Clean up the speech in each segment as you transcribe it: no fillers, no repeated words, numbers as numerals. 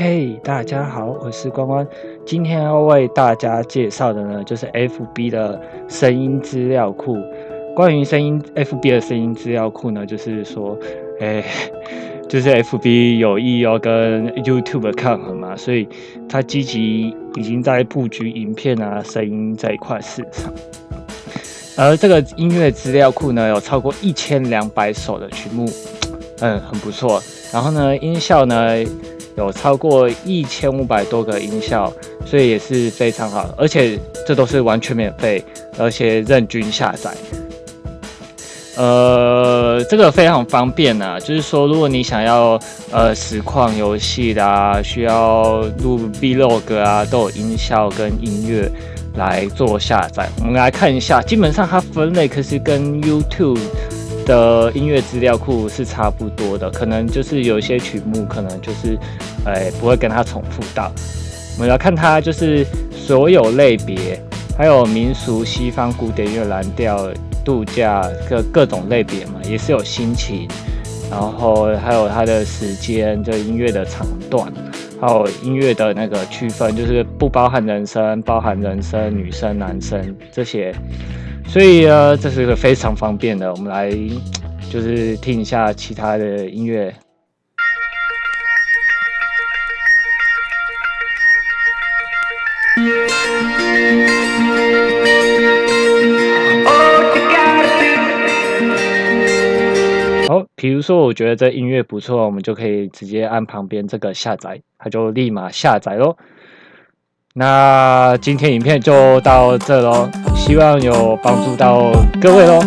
嘿，大家好，我是关关。今天要为大家介绍的呢，就是 FB 的声音资料库。关于FB 的声音资料库呢，就是说，就是 FB 有意要跟 YouTube 抗衡嘛，所以它积极已经在布局影片啊、声音这一块市场。而这个音乐资料库呢，有超过1200首的曲目，很不错。然后呢，音效呢有超过1500多个音效，所以也是非常好，而且这都是完全免费，而且任君下载。这个非常方便啊，就是说，如果你想要实况游戏啦，需要录 Vlog 啊，都有音效跟音乐来做下载。我们来看一下，基本上它分类可是跟 YouTube 的音乐资料库是差不多的，可能就是有一些曲目可能就是不会跟它重复到。我们来看它就是所有类别，还有民俗、西方、古典乐、蓝调、度假各种类别嘛，也是有心情，然后还有它的时间，就音乐的长短，还有音乐的那个区分，就是不包含人声、包含人声、女生、男生这些。所以这是个非常方便的。我们来就是听一下其他的音乐。好，比如说我觉得这音乐不错，我们就可以直接按旁边这个下载，它就立马下载咯。那今天影片就到这咯，希望有帮助到各位咯。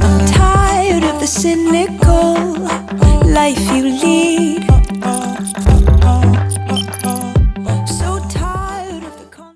I'm tired of the cynical life you lead.